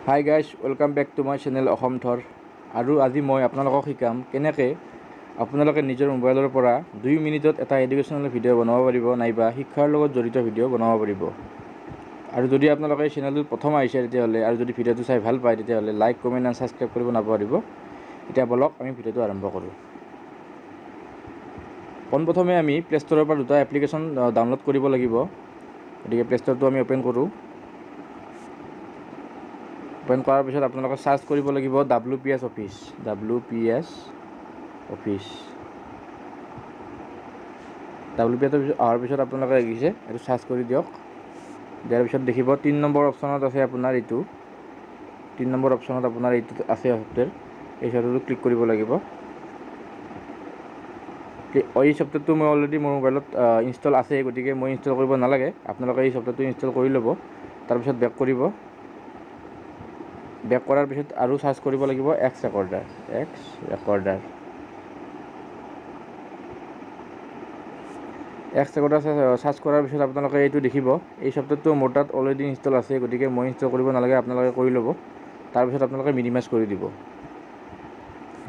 High guys, welcome back to my channel Assam থৰ। আৰু আজি মই আপোনালোকক শিকাম কেনেকৈ আপোনালোকে নিজৰ মোবাইলৰ পৰা 2 মিনিটত এটা এডুকেশ্যনেল ভিডিঅ' বনাব পাৰিব, নাইবা শিক্ষাৰ লগত জড়িত ভিডিঅ' বনাব পাৰিব। আৰু যদি আপোনালোকে এই চেনেলটোত প্ৰথম আহিছে তেতিয়াহ'লে আৰু যদি ভিডিঅ'টো চাই ভাল পায় তেতিয়াহ'লে লাইক, কমেণ্ট আৰু ছাবস্ক্ৰাইব কৰিব নাপাহৰিব। এতিয়া বলক আমি ভিডিঅ'টো আৰম্ভ কৰোঁ। পোনপ্ৰথমে আমি প্লে ষ্ট'ৰৰ পৰা দুটা এপ্লিকেশ্যন ডাউনলোড কৰিব লাগিব। গতিকে প্লে ষ্ট'ৰটো আমি অ'পেন কৰোঁ। অ'পেন কৰাৰ পিছত আপোনালোকে চাৰ্চ কৰিব লাগিব WPS অফিচ। WPS অফিচ অহাৰ পিছত আপোনালোকে দেখিছে এইটো চাৰ্চ কৰি দিয়ক। দিয়াৰ পিছত দেখিব 3 নম্বৰ অপশ্যনত আছে আপোনাৰ এইটো 3 নম্বৰ অপশ্যনত আপোনাৰ এইটো আছে সফ্টৱেৰ। এই সফ্টৱেৰটো ক্লিক কৰিব লাগিব। এই সফ্টৱেৰটো মই অলৰেডি মোৰ মোবাইলত ইনষ্টল আছে, গতিকে মই ইনষ্টল কৰিব নালাগে। আপোনালোকে এই সফ্টৱেৰটো ইনষ্টল কৰি ল'ব। তাৰপিছত বেক কৰিব। বেক কৰাৰ পিছত আৰু চাৰ্চ কৰিব লাগিব এক্স ৰেকৰ্ডাৰ। চাৰ্চ কৰাৰ পিছত আপোনালোকে এইটো দেখিব। এই সফ্টৱেৰটো মোৰ তাত অলৰেডি ইনষ্টল আছে, গতিকে মই ইনষ্টল কৰিব নালাগে, আপোনালোকে কৰি ল'ব। তাৰপিছত আপোনালোকে মিনিমাইজ কৰি দিব।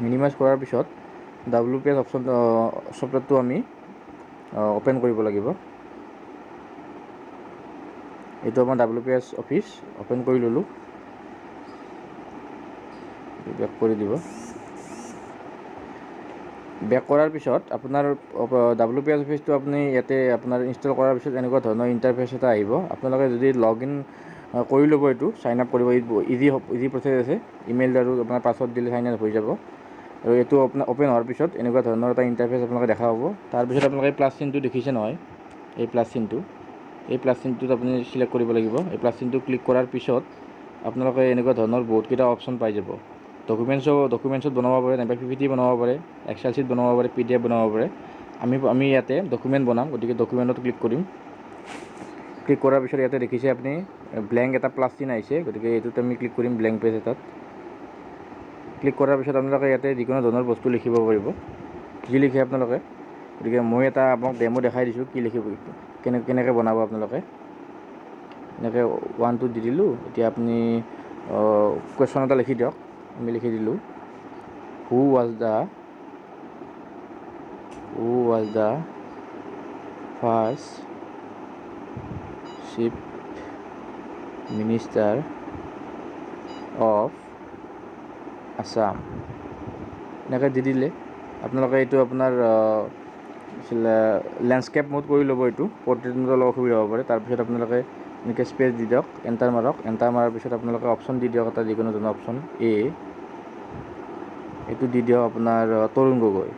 মিনিমাইজ কৰাৰ পিছত WPS অপশ্যন সফ্টৱেৰটো আমি অ'পেন কৰিব লাগিব। এইটো আমাৰ WPS অফিচ অ'পেন কৰি ল'লোঁ। বেক কৰি দিব। বেক কৰাৰ পিছত আপোনাৰ WPS অফিচটো আপুনি ইয়াতে আপোনাৰ ইনষ্টল কৰাৰ পিছত এনেকুৱা ধৰণৰ ইণ্টাৰফেচ এটা আহিব। আপোনালোকে যদি লগ ইন কৰি ল'ব, এইটো চাইন আপ কৰিব, ইজি প্ৰচেছ আছে। ইমেইল আৰু আপোনাৰ পাছৱৰ্ড দিলে চাইন আপ হৈ যাব। আৰু এইটো আপোনাৰ অ'পেন হোৱাৰ পিছত এনেকুৱা ধৰণৰ এটা ইণ্টাৰফেচ আপোনালোকে দেখা পাব। তাৰপিছত আপোনালোকে প্লাছ চিনটো দেখিছে নহয়, এই প্লাছ চিনটোত আপুনি চিলেক্ট কৰিব লাগিব। এই প্লাছ চিনটো ক্লিক কৰাৰ পিছত আপোনালোকে এনেকুৱা ধৰণৰ বহুতকেইটা অপশ্যন পাই যাব। ডকুমেণ্টছত বনাব পাৰে, নাইবা PPT বনাব পাৰে, এক্সেল শ্বীট বনাব পাৰে, PDF বনাব পাৰে। আমি ইয়াতে ডকুমেণ্ট বনাম, গতিকে ডকুমেণ্টত ক্লিক কৰিম। ক্লিক কৰাৰ পিছত ইয়াতে দেখিছে আপুনি ব্লেংক এটা প্লাছ চিন আহিছে, গতিকে এইটোত আমি ক্লিক কৰিম, ব্লেংক পেজ এটাত। ক্লিক কৰাৰ পিছত আপোনালোকে ইয়াতে যিকোনো ধৰণৰ বস্তু লিখিব পাৰিব, যি লিখে আপোনালোকে। গতিকে মই এটা আপোনাক ডেমো দেখাই দিছোঁ, কি লিখিব, কেনেকৈ বনাব আপোনালোকে। এনেকৈ 1 2 দি দিলোঁ। এতিয়া আপুনি কুৱেশ্যন এটা লিখি দিয়ক। আমি লিখি দিলোঁ, who was the first chief minister of Assam. এনেকৈ দি দিলে আপোনালোকে এইটো আপোনাৰ লেণ্ডস্কেপ মোড কৰি ল'ব। এইটো পৰ্ট্ৰেইট মোডত অলপ অসুবিধা হ'ব পাৰে। তাৰপিছত আপোনালোকে এনেকৈ স্পেচ দি দিয়ক, এণ্টাৰ মাৰক। এণ্টাৰ মাৰাৰ পিছত আপোনালোকে অপশ্যন দি দিয়ক, এটা যিকোনো ধৰণৰ অপশ্যন। এইটো দি দিয়ক আপোনাৰ তৰুণ গগৈ।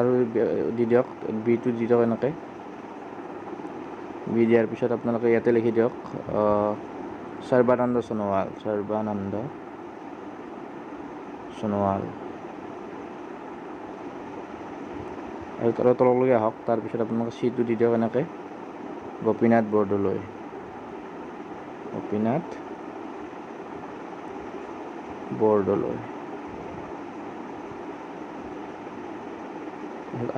আৰু দি দিয়ক বিটো দি দিয়ক। এনেকৈ বি দিয়াৰ পিছত আপোনালোকে ইয়াতে লিখি দিয়ক সৰ্বানন্দ সোণোৱাল। আৰু তললৈকে আহক। তাৰপিছত আপোনালোকে চিটো দি দিয়ক এনেকৈ, গোপীনাথ বৰদলৈ।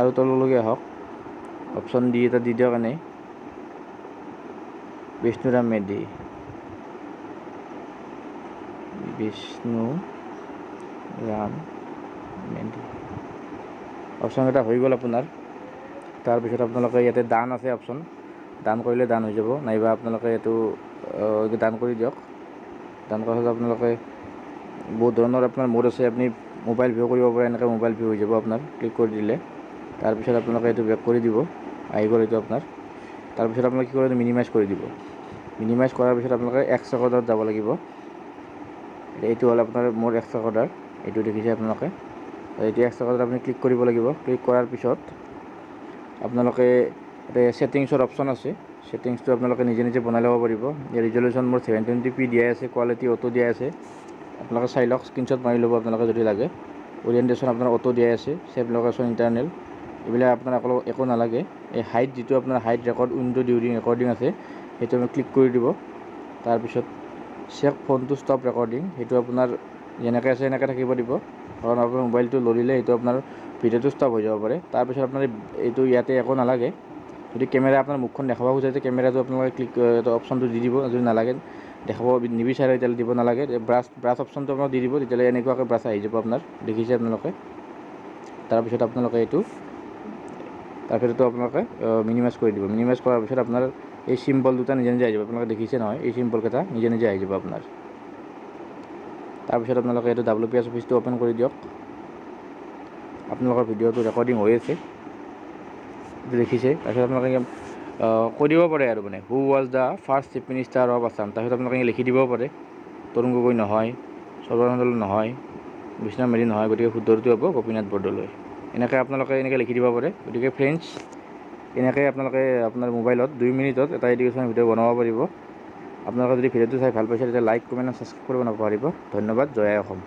আৰু তললৈকে আহক, অপশ্যন ডি এটা দি দিয়ক এনেই, বিষ্ণুৰাম মেধি। অপশ্যন এটা হৈ গ'ল আপোনাৰ। তাৰপিছত আপোনালোকে ইয়াতে ডান আছে অপশ্যন, ডান কৰিলে ডান হৈ যাব, নাইবা আপোনালোকে এইটো ডান কৰি দিয়ক। ডান কৰাৰ পিছত আপোনালোকে বহুত ধৰণৰ আপোনাৰ মোড আছে, আপুনি মোবাইল ভিউ কৰিব পাৰে। এনেকৈ মোবাইল ভিউ হৈ যাব আপোনাৰ ক্লিক কৰি দিলে। তাৰপিছত আপোনালোকে এইটো বেক কৰি দিব, আহি গ'ল এইটো আপোনাৰ। তাৰপিছত আপোনালোকে কি কৰিব, মিনিমাইজ কৰি দিব। মিনিমাইজ কৰাৰ পিছত আপোনালোকে এক্স ৰেকৰ্ডাৰত যাব লাগিব। এইটো হ'ল আপোনাৰ মোৰ এক্স ৰেকৰ্ডাৰ, এইটো দেখিছে আপোনালোকে। এইটো এক্স ৰেকৰ্ডাৰত আপুনি ক্লিক কৰিব লাগিব। ক্লিক কৰাৰ পিছত আপোনালোকে ইয়াতে ছেটিংছৰ অপশ্যন আছে, ছেটিংছটো আপোনালোকে নিজে বনাই ল'ব পাৰিব। ৰিজলিউশ্যন মোৰ 720p দিয়াই আছে, কোৱালিটি অটো দিয়াই আছে। আপোনালোকে চাই লওক, স্ক্ৰীনশ্বট মাৰি ল'ব আপোনালোকে যদি লাগে। অৰিয়েণ্টেশ্যন আপোনাৰ অটো দিয়াই আছে, ছেভ লোকেশ্যন ইণ্টাৰনেল, এইবিলাক আপোনাৰ একো নালাগে। এই হাইট, যিটো আপোনাৰ height record window' during recording আছে, সেইটো আমি ক্লিক কৰি দিব। তাৰপিছত check phone to stop recording, সেইটো আপোনাৰ যেনেকৈ আছে এনেকৈ থাকিব দিব, কাৰণ আপোনাৰ মোবাইলটো লৰিলে সেইটো আপোনাৰ ভিডিঅ'টো ষ্টপ হৈ যাব পাৰে। তাৰপিছত আপোনাৰ এইটো ইয়াতে একো নালাগে, যদি কেমেৰা আপোনাৰ মুখখন দেখাব খোজে তেতিয়া কেমেৰাটো আপোনালোকে ক্লিক অপশ্যনটো দি দিব। যদি নালাগে দেখাব নিবিচাৰে তেতিয়াহ'লে দিব নালাগে। ব্ৰাছ অপশ্যনটো আপোনাক দি দিব, তেতিয়াহ'লে এনেকুৱাকৈ ব্ৰাছ আহি যাব আপোনাৰ, দেখিছে আপোনালোকে। তাৰপিছত আপোনালোকে এইটো আপোনালোকে মিনিমাইজ কৰি দিব। মিনিমাইজ কৰাৰ পিছত আপোনাৰ এই চিম্বল দুটা নিজে নিজে আহি যাব। আপোনালোকে দেখিছে নহয়, এই চিম্বলকেইটা নিজে নিজে আহি যাব আপোনাৰ। তাৰপিছত আপোনালোকে এইটো WPS অফিচটো অ'পেন কৰি দিয়ক। আপোনালোকৰ ভিডিঅ'টো ৰেকৰ্ডিং হৈ আছে, এইটো দেখিছে। তাৰপিছত আপোনালোকে কৈ দিব পাৰে আৰু মানে who was the first chief minister of Assam. তাৰপিছত আপোনালোকে লিখি দিব পাৰে তৰুণ গগৈ নহয়, সৰ্বানন্দ নহয়, বিষ্ণু মেধি নহয়, গতিকে শুদ্ধটো হ'ব গোপীনাথ বৰদলৈ। এনেকৈ আপোনালোকে লিখি দিব পাৰে। গতিকে ফ্ৰেণ্ডছ, এনেকৈ আপোনালোকে আপোনাৰ মোবাইলত 2 মিনিটত এটা এডুকেশ্যন ভিডিঅ' বনাব পাৰিব। আপোনালোকে যদি ভিডিঅ'টো চাই ভাল পাইছে তেতিয়া লাইক, কমেণ্ট আৰু ছাবস্ক্ৰাইব কৰিব নাপাহৰিব। ধন্যবাদ। জয় আই অসম।